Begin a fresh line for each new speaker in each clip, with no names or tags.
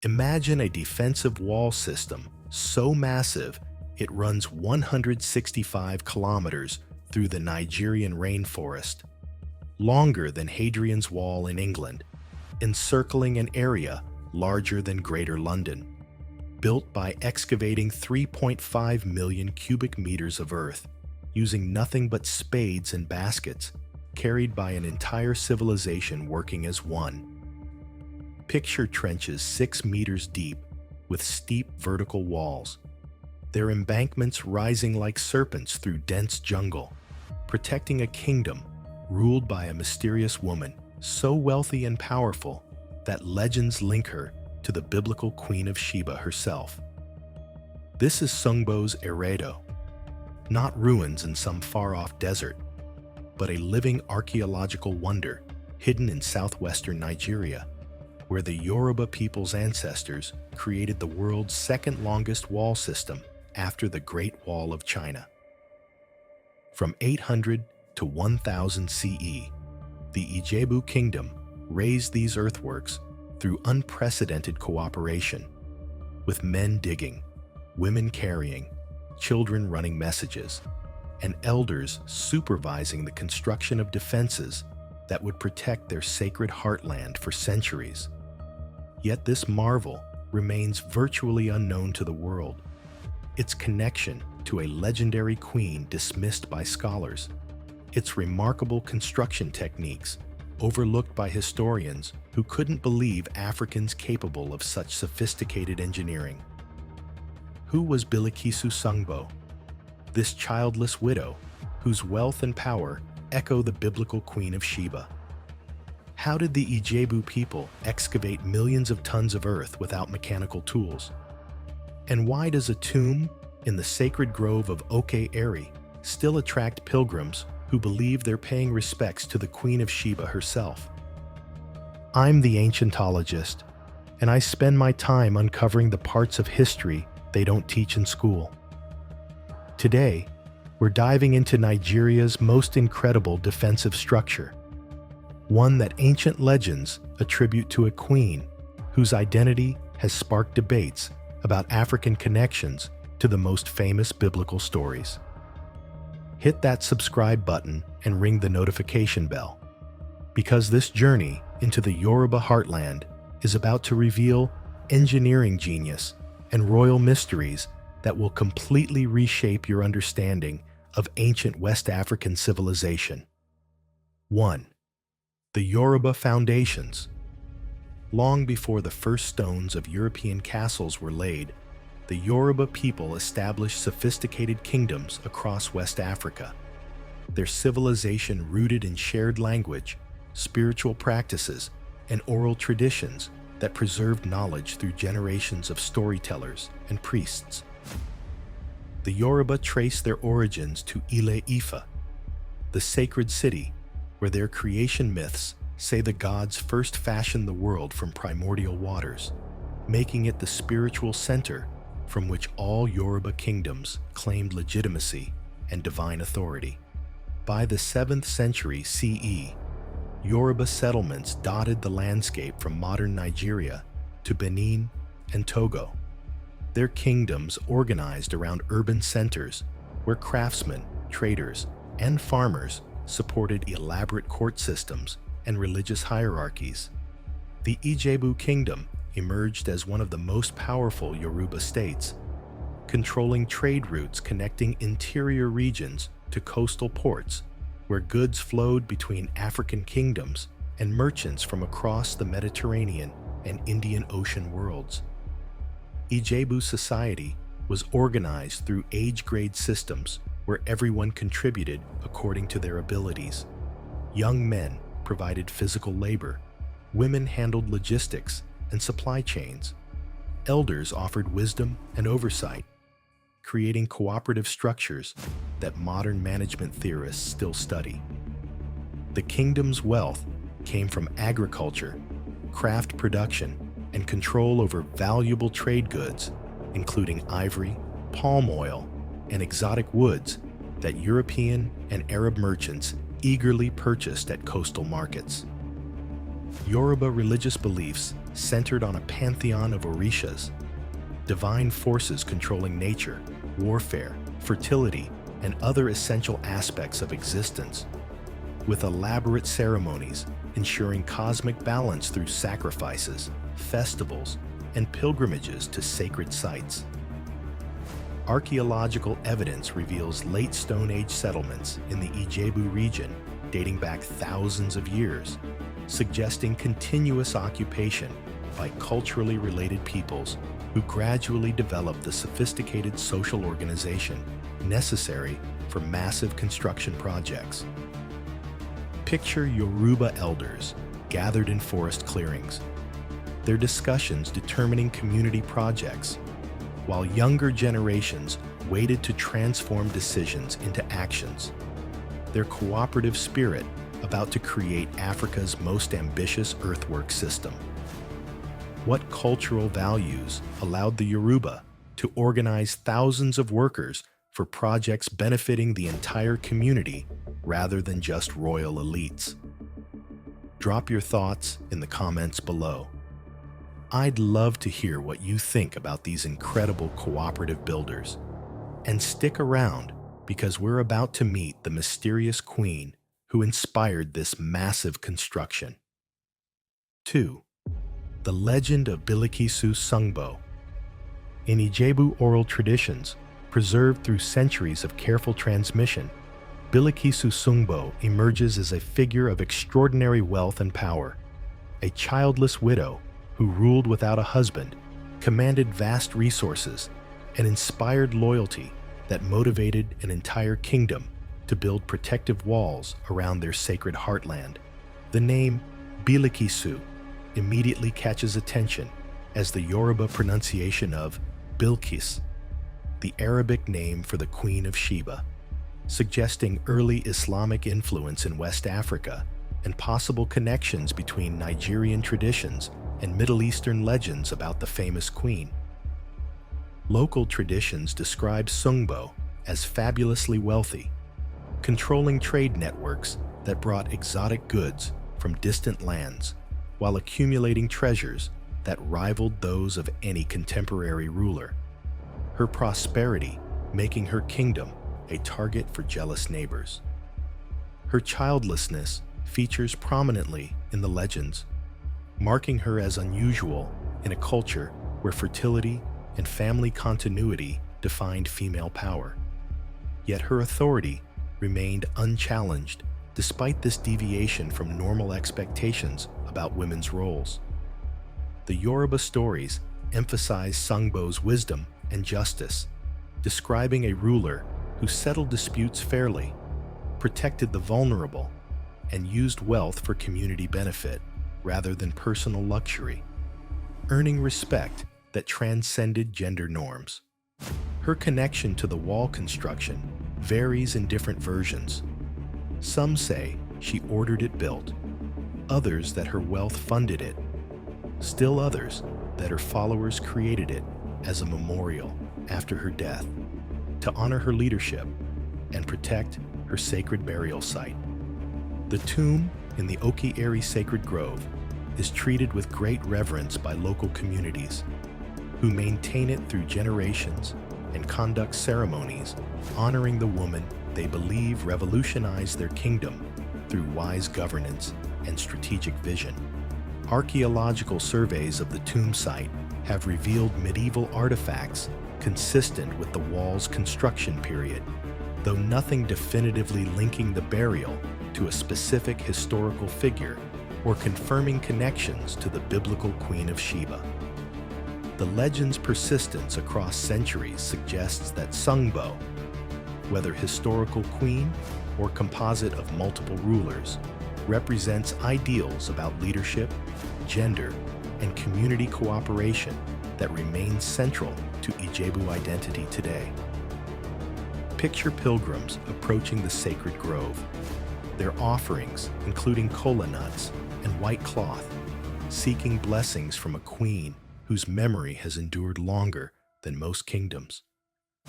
Imagine a defensive wall system so massive it runs 165 kilometers through the Nigerian rainforest, longer than Hadrian's Wall in England, encircling an area larger than Greater London. Built by excavating 3.5 million cubic meters of earth, using nothing but spades and baskets, carried by an entire civilization working as one. Picture trenches 6 meters deep with steep vertical walls, their embankments rising like serpents through dense jungle, protecting a kingdom ruled by a mysterious woman so wealthy and powerful that legends link her to the biblical Queen of Sheba herself. This is Sungbo's Eredo, not ruins in some far-off desert, but a living archaeological wonder hidden in southwestern Nigeria, where the Yoruba people's ancestors created the world's second longest wall system after the Great Wall of China. From 800 to 1000 CE, the Ijebu kingdom raised these earthworks through unprecedented cooperation, with men digging, women carrying, children running messages, and elders supervising the construction of defenses that would protect their sacred heartland for centuries. Yet this marvel remains virtually unknown to the world. Its connection to a legendary queen dismissed by scholars, its remarkable construction techniques overlooked by historians who couldn't believe Africans capable of such sophisticated engineering. Who was Bilikisu Sungbo, this childless widow whose wealth and power echo the biblical Queen of Sheba? How did the Ijebu people excavate millions of tons of earth without mechanical tools? And why does a tomb in the sacred grove of Oke-Eri still attract pilgrims who believe they're paying respects to the Queen of Sheba herself? I'm the ancientologist, and I spend my time uncovering the parts of history they don't teach in school. Today, we're diving into Nigeria's most incredible defensive structure, one that ancient legends attribute to a queen whose identity has sparked debates about African connections to the most famous biblical stories. Hit that subscribe button and ring the notification bell, because this journey into the Yoruba heartland is about to reveal engineering genius and royal mysteries that will completely reshape your understanding of ancient West African civilization. 1. The Yoruba foundations. Long before the first stones of European castles were laid, the Yoruba people established sophisticated kingdoms across West Africa. Their civilization rooted in shared language, spiritual practices, and oral traditions that preserved knowledge through generations of storytellers and priests. The Yoruba trace their origins to Ile-Ife, the sacred city where their creation myths say the gods first fashioned the world from primordial waters, making it the spiritual center from which all Yoruba kingdoms claimed legitimacy and divine authority. By the 7th century CE, Yoruba settlements dotted the landscape from modern Nigeria to Benin and Togo. Their kingdoms organized around urban centers where craftsmen, traders, and farmers supported elaborate court systems and religious hierarchies. The Ijebu kingdom emerged as one of the most powerful Yoruba states, controlling trade routes connecting interior regions to coastal ports, where goods flowed between African kingdoms and merchants from across the Mediterranean and Indian Ocean worlds. Ijebu society was organized through age-grade systems where everyone contributed according to their abilities. Young men provided physical labor, women handled logistics and supply chains, elders offered wisdom and oversight, creating cooperative structures that modern management theorists still study. The kingdom's wealth came from agriculture, craft production, and control over valuable trade goods, including ivory, palm oil, and exotic woods that European and Arab merchants eagerly purchased at coastal markets. Yoruba religious beliefs centered on a pantheon of orishas, divine forces controlling nature, warfare, fertility, and other essential aspects of existence, with elaborate ceremonies ensuring cosmic balance through sacrifices, festivals, and pilgrimages to sacred sites. Archaeological evidence reveals late Stone Age settlements in the Ijebu region dating back thousands of years, suggesting continuous occupation by culturally related peoples who gradually developed the sophisticated social organization necessary for massive construction projects. Picture Yoruba elders gathered in forest clearings, their discussions determining community projects, while younger generations waited to transform decisions into actions. Their cooperative spirit about to create Africa's most ambitious earthwork system. What cultural values allowed the Yoruba to organize thousands of workers for projects benefiting the entire community rather than just royal elites? Drop your thoughts in the comments below. I'd love to hear what you think about these incredible cooperative builders. And stick around, because we're about to meet the mysterious queen who inspired this massive construction. 2. The legend of Bilikisu Sungbo. In Ijebu oral traditions, preserved through centuries of careful transmission, Bilikisu Sungbo emerges as a figure of extraordinary wealth and power, a childless widow who ruled without a husband, commanded vast resources, and inspired loyalty that motivated an entire kingdom to build protective walls around their sacred heartland. The name Bilikisu immediately catches attention as the Yoruba pronunciation of Bilkis, the Arabic name for the Queen of Sheba, suggesting early Islamic influence in West Africa and possible connections between Nigerian traditions and Middle Eastern legends about the famous queen. Local traditions describe Sungbo as fabulously wealthy, controlling trade networks that brought exotic goods from distant lands while accumulating treasures that rivaled those of any contemporary ruler. Her prosperity making her kingdom a target for jealous neighbors. Her childlessness features prominently in the legends, marking her as unusual in a culture where fertility and family continuity defined female power. Yet her authority remained unchallenged despite this deviation from normal expectations about women's roles. The Yoruba stories emphasize Sungbo's wisdom and justice, describing a ruler who settled disputes fairly, protected the vulnerable, and used wealth for community benefit rather than personal luxury, earning respect that transcended gender norms. Her connection to the wall construction varies in different versions. Some say she ordered it built, others that her wealth funded it, still others that her followers created it as a memorial after her death to honor her leadership and protect her sacred burial site. The tomb in the Oki-Eri Sacred Grove is treated with great reverence by local communities, who maintain it through generations and conduct ceremonies honoring the woman they believe revolutionized their kingdom through wise governance and strategic vision. Archaeological surveys of the tomb site have revealed medieval artifacts consistent with the wall's construction period, though nothing definitively linking the burial to a specific historical figure or confirming connections to the biblical Queen of Sheba. The legend's persistence across centuries suggests that Sungbo, whether historical queen or composite of multiple rulers, represents ideals about leadership, gender, and community cooperation that remain central to Ijebu identity today. Picture pilgrims approaching the sacred grove, their offerings including kola nuts and white cloth, seeking blessings from a queen whose memory has endured longer than most kingdoms.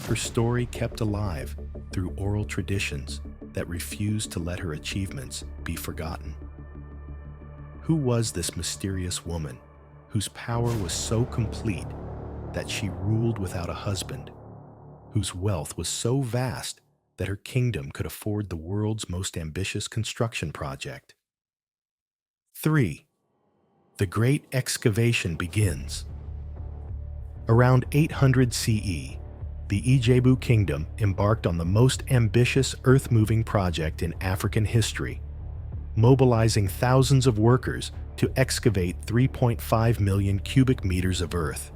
Her story kept alive through oral traditions that refused to let her achievements be forgotten. Who was this mysterious woman whose power was so complete that she ruled without a husband, whose wealth was so vast that her kingdom could afford the world's most ambitious construction project? 3. The Great Excavation begins. Around 800 CE, the Ijebu Kingdom embarked on the most ambitious earth-moving project in African history, mobilizing thousands of workers to excavate 3.5 million cubic meters of earth,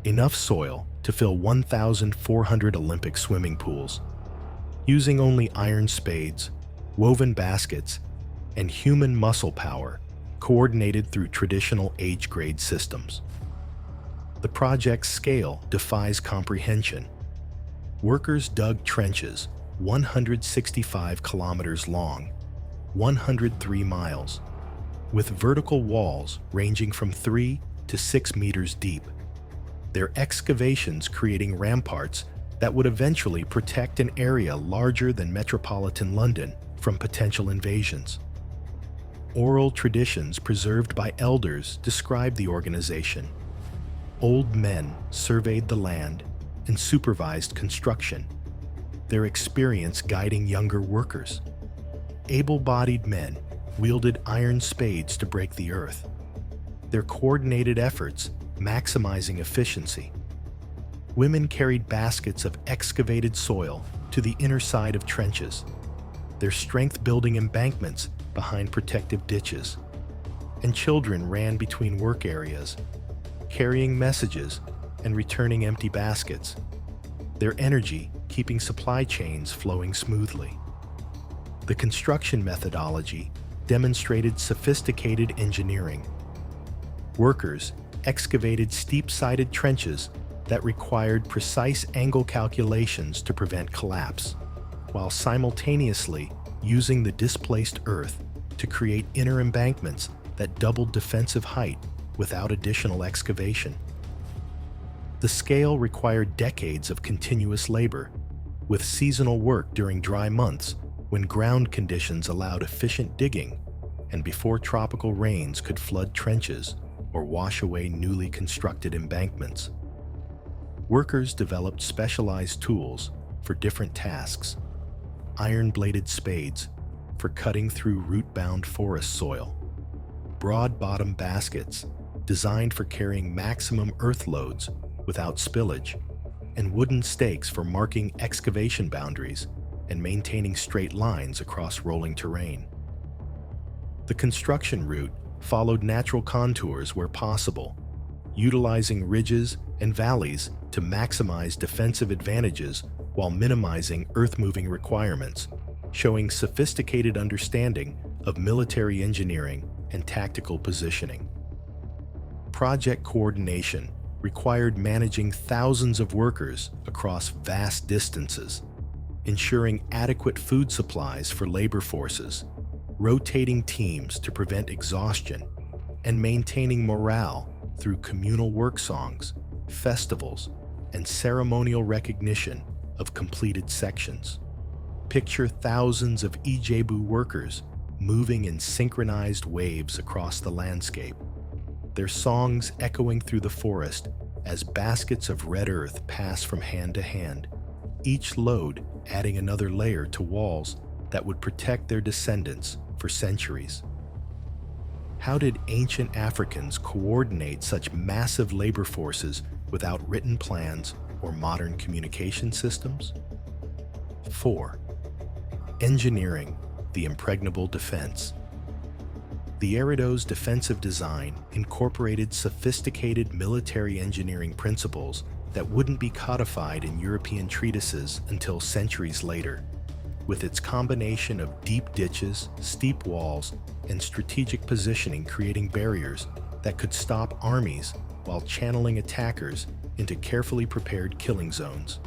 enough soil to fill 1,400 Olympic swimming pools, using only iron spades, woven baskets, and human muscle power coordinated through traditional age-grade systems. The project's scale defies comprehension. Workers dug trenches 165 kilometers long, 103 miles, with vertical walls ranging from 3 to 6 meters deep, their excavations creating ramparts that would eventually protect an area larger than metropolitan London from potential invasions. Oral traditions preserved by elders describe the organization. Old men surveyed the land and supervised construction, their experience guiding younger workers. Able-bodied men wielded iron spades to break the earth, their coordinated efforts maximizing efficiency. Women carried baskets of excavated soil to the inner side of trenches, their strength building embankments behind protective ditches. And children ran between work areas, carrying messages and returning empty baskets, their energy keeping supply chains flowing smoothly. The construction methodology demonstrated sophisticated engineering. Workers excavated steep-sided trenches that required precise angle calculations to prevent collapse, while simultaneously using the displaced earth to create inner embankments that doubled defensive height without additional excavation. The scale required decades of continuous labor, with seasonal work during dry months when ground conditions allowed efficient digging and before tropical rains could flood trenches or wash away newly constructed embankments. Workers developed specialized tools for different tasks: iron-bladed spades for cutting through root-bound forest soil, broad-bottom baskets designed for carrying maximum earth loads without spillage, and wooden stakes for marking excavation boundaries and maintaining straight lines across rolling terrain. The construction route followed natural contours where possible, utilizing ridges and valleys to maximize defensive advantages while minimizing earth-moving requirements, showing sophisticated understanding of military engineering and tactical positioning. Project coordination required managing thousands of workers across vast distances, ensuring adequate food supplies for labor forces, rotating teams to prevent exhaustion, and maintaining morale through communal work songs, festivals, and ceremonial recognition of completed sections. Picture thousands of Ijebu workers moving in synchronized waves across the landscape, their songs echoing through the forest as baskets of red earth pass from hand to hand, each load adding another layer to walls that would protect their descendants for centuries. How did ancient Africans coordinate such massive labor forces without written plans or modern communication systems? 4. Engineering the impregnable defense. The Eredo's defensive design incorporated sophisticated military engineering principles that wouldn't be codified in European treatises until centuries later. With its combination of deep ditches, steep walls, and strategic positioning creating barriers that could stop armies while channeling attackers into carefully prepared killing zones.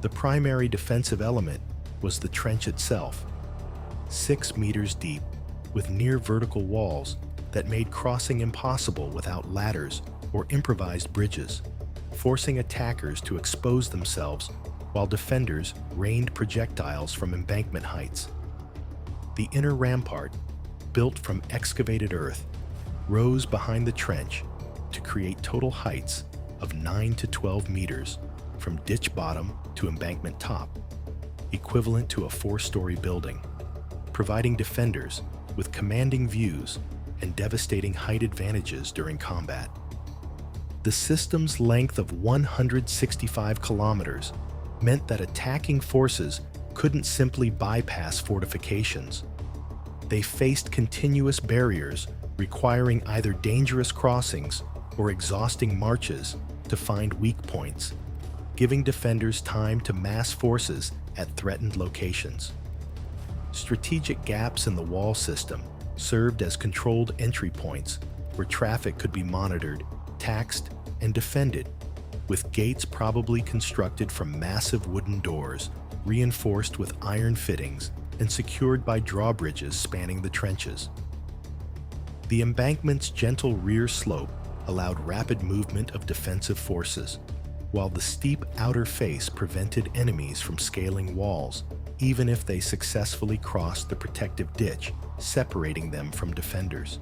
The primary defensive element was the trench itself, 6 meters deep, with near-vertical walls that made crossing impossible without ladders or improvised bridges, forcing attackers to expose themselves while defenders rained projectiles from embankment heights. The inner rampart, built from excavated earth, rose behind the trench to create total heights of 9 to 12 meters from ditch bottom to embankment top, equivalent to a 4-story building, providing defenders with commanding views and devastating height advantages during combat. The system's length of 165 kilometers meant that attacking forces couldn't simply bypass fortifications. They faced continuous barriers requiring either dangerous crossings or exhausting marches to find weak points, giving defenders time to mass forces at threatened locations. Strategic gaps in the wall system served as controlled entry points where traffic could be monitored, taxed, and defended, with gates probably constructed from massive wooden doors, reinforced with iron fittings, and secured by drawbridges spanning the trenches. The embankment's gentle rear slope allowed rapid movement of defensive forces, while the steep outer face prevented enemies from scaling walls, even if they successfully crossed the protective ditch, separating them from defenders.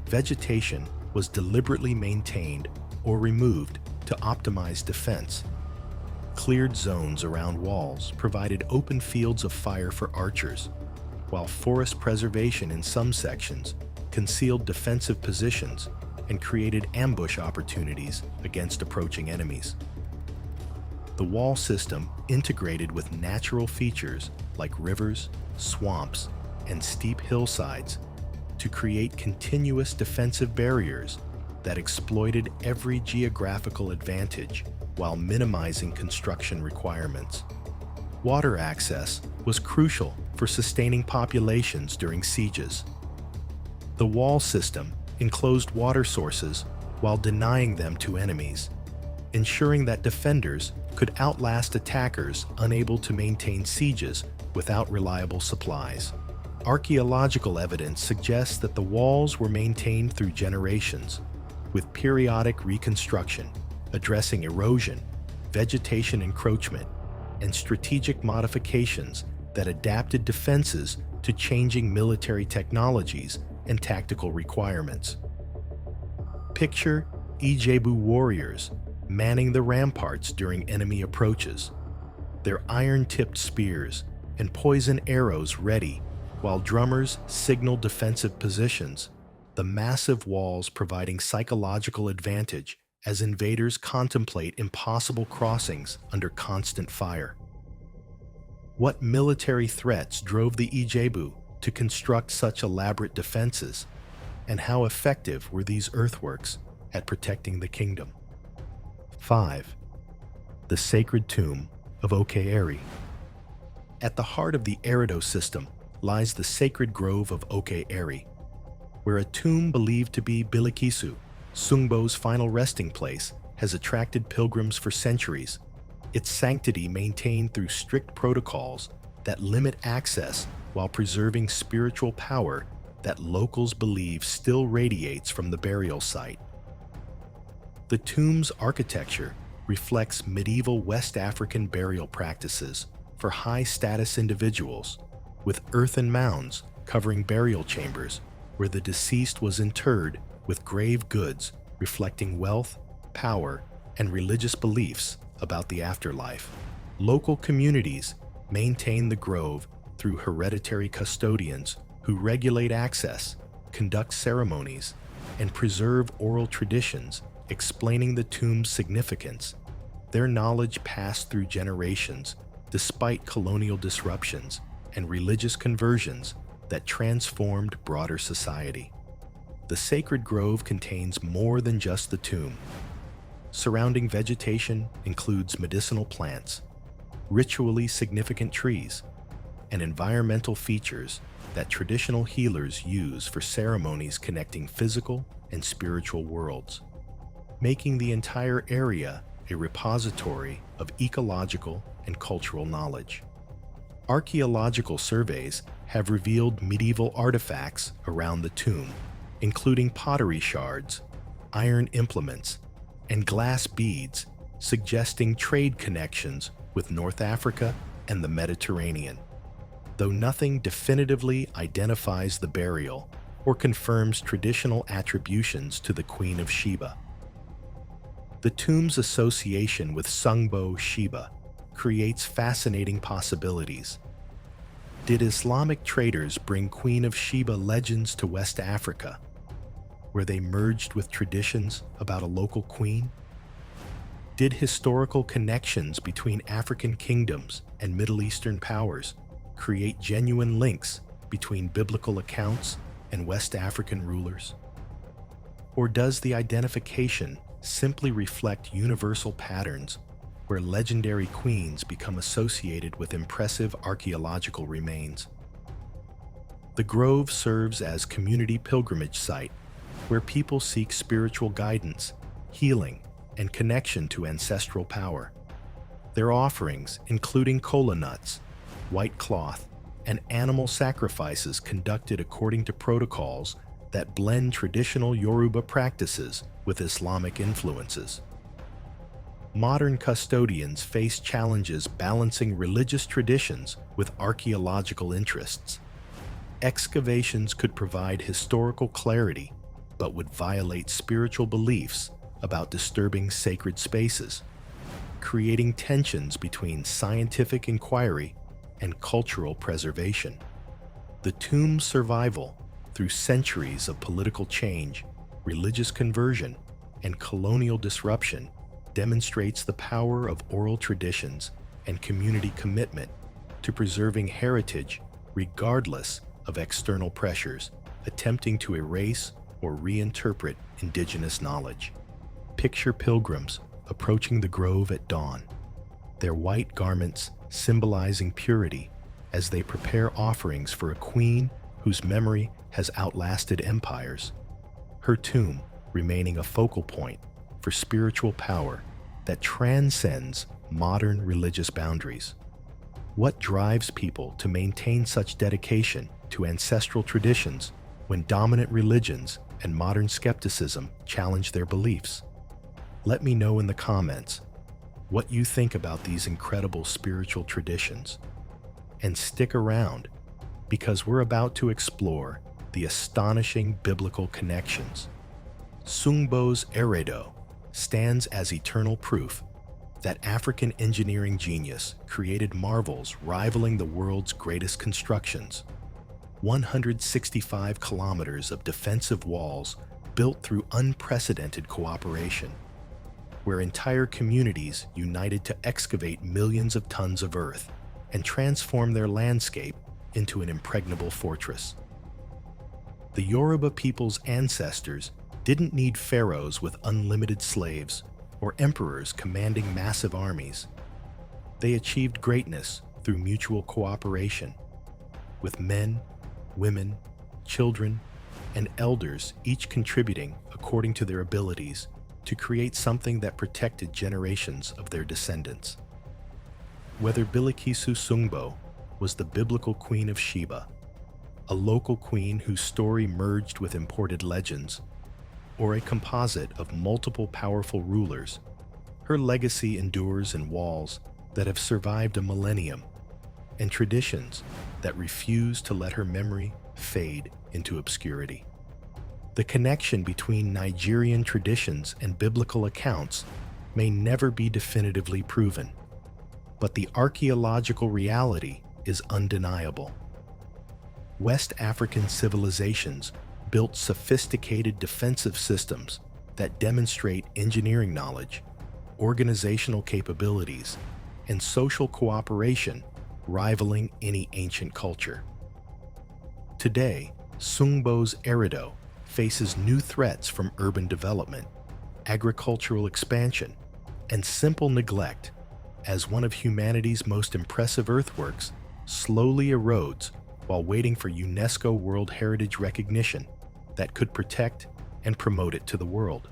Vegetation was deliberately maintained or removed to optimize defense. Cleared zones around walls provided open fields of fire for archers, while forest preservation in some sections concealed defensive positions and created ambush opportunities against approaching enemies. The wall system integrated with natural features like rivers, swamps, and steep hillsides to create continuous defensive barriers that exploited every geographical advantage while minimizing construction requirements. Water access was crucial for sustaining populations during sieges. The wall system enclosed water sources while denying them to enemies, ensuring that defenders could outlast attackers unable to maintain sieges without reliable supplies. Archaeological evidence suggests that the walls were maintained through generations, with periodic reconstruction addressing erosion, vegetation encroachment, and strategic modifications that adapted defenses to changing military technologies and tactical requirements. Picture Ijebu warriors manning the ramparts during enemy approaches, their iron-tipped spears and poison arrows ready, while drummers signal defensive positions, the massive walls providing psychological advantage as invaders contemplate impossible crossings under constant fire. What military threats drove the Ijebu to construct such elaborate defenses, and how effective were these earthworks at protecting the kingdom? 5. The Sacred Tomb of Oke-Eri. At the heart of the Eredo system lies the sacred grove of Oke-Eri, where a tomb believed to be Bilikisu, Sungbo's final resting place, has attracted pilgrims for centuries, its sanctity maintained through strict protocols that limit access while preserving spiritual power that locals believe still radiates from the burial site. The tomb's architecture reflects medieval West African burial practices for high-status individuals, with earthen mounds covering burial chambers where the deceased was interred with grave goods reflecting wealth, power, and religious beliefs about the afterlife. Local communities maintain the grove through hereditary custodians who regulate access, conduct ceremonies, and preserve oral traditions explaining the tomb's significance. Their knowledge passed through generations despite colonial disruptions and religious conversions that transformed broader society. The sacred grove contains more than just the tomb. Surrounding vegetation includes medicinal plants, ritually significant trees, and environmental features that traditional healers use for ceremonies connecting physical and spiritual worlds, making the entire area a repository of ecological and cultural knowledge. Archaeological surveys have revealed medieval artifacts around the tomb, including pottery shards, iron implements, and glass beads, suggesting trade connections with North Africa and the Mediterranean. though nothing definitively identifies the burial or confirms traditional attributions to the Queen of Sheba. The tomb's association with Sungbo Sheba creates fascinating possibilities. Did Islamic traders bring Queen of Sheba legends to West Africa, where they merged with traditions about a local queen? Did historical connections between African kingdoms and Middle Eastern powers create genuine links between biblical accounts and West African rulers? Or does the identification simply reflect universal patterns where legendary queens become associated with impressive archaeological remains? The grove serves as community pilgrimage site where people seek spiritual guidance, healing, and connection to ancestral power. Their offerings, including kola nuts, white cloth, and animal sacrifices conducted according to protocols that blend traditional Yoruba practices with Islamic influences. Modern custodians face challenges balancing religious traditions with archaeological interests. Excavations could provide historical clarity, but would violate spiritual beliefs about disturbing sacred spaces, creating tensions between scientific inquiry and cultural preservation. The tomb's survival through centuries of political change, religious conversion, and colonial disruption demonstrates the power of oral traditions and community commitment to preserving heritage regardless of external pressures attempting to erase or reinterpret indigenous knowledge. Picture pilgrims approaching the grove at dawn, their white garments symbolizing purity as they prepare offerings for a queen whose memory has outlasted empires, her tomb remaining a focal point for spiritual power that transcends modern religious boundaries. What drives people to maintain such dedication to ancestral traditions when dominant religions and modern skepticism challenge their beliefs? Let me know in the comments what you think about these incredible spiritual traditions. And stick around, because we're about to explore the astonishing biblical connections. Sungbo's Eredo stands as eternal proof that African engineering genius created marvels rivaling the world's greatest constructions. 165 kilometers of defensive walls built through unprecedented cooperation, where entire communities united to excavate millions of tons of earth and transform their landscape into an impregnable fortress. The Yoruba people's ancestors didn't need pharaohs with unlimited slaves or emperors commanding massive armies. They achieved greatness through mutual cooperation, with men, women, children, and elders each contributing according to their abilities to create something that protected generations of their descendants. Whether Bilikisu Sungbo was the biblical Queen of Sheba, a local queen whose story merged with imported legends, or a composite of multiple powerful rulers, her legacy endures in walls that have survived a millennium and traditions that refuse to let her memory fade into obscurity. The connection between Nigerian traditions and biblical accounts may never be definitively proven, but the archaeological reality is undeniable. West African civilizations built sophisticated defensive systems that demonstrate engineering knowledge, organizational capabilities, and social cooperation rivaling any ancient culture. Today, Sungbo's Eredo faces new threats from urban development, agricultural expansion, and simple neglect as one of humanity's most impressive earthworks slowly erodes while waiting for UNESCO World Heritage recognition that could protect and promote it to the world.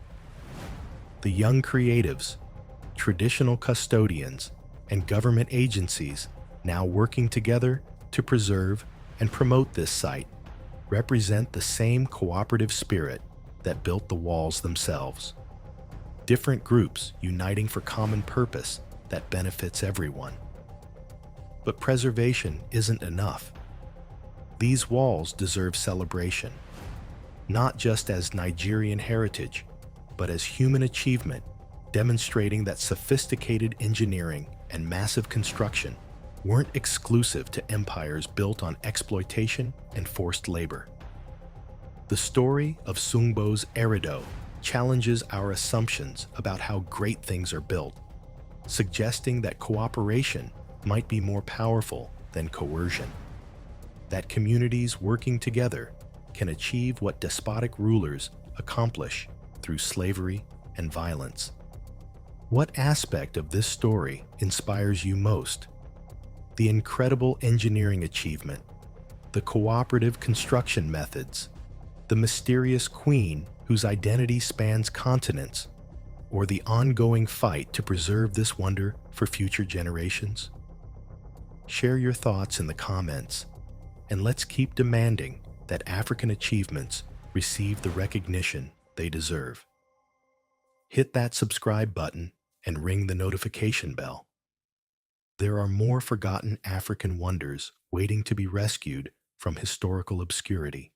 The young creatives, traditional custodians, and government agencies now working together to preserve and promote this site represent the same cooperative spirit that built the walls themselves. Different groups uniting for common purpose that benefits everyone. But preservation isn't enough. These walls deserve celebration, not just as Nigerian heritage, but as human achievement, demonstrating that sophisticated engineering and massive construction weren't exclusive to empires built on exploitation and forced labor. The story of Sungbo's Eredo challenges our assumptions about how great things are built, suggesting that cooperation might be more powerful than coercion, that communities working together can achieve what despotic rulers accomplish through slavery and violence. What aspect of this story inspires you most? The incredible engineering achievement, the cooperative construction methods, the mysterious queen whose identity spans continents, or the ongoing fight to preserve this wonder for future generations? Share your thoughts in the comments, and let's keep demanding that African achievements receive the recognition they deserve. Hit that subscribe button and ring the notification bell. There are more forgotten African wonders waiting to be rescued from historical obscurity.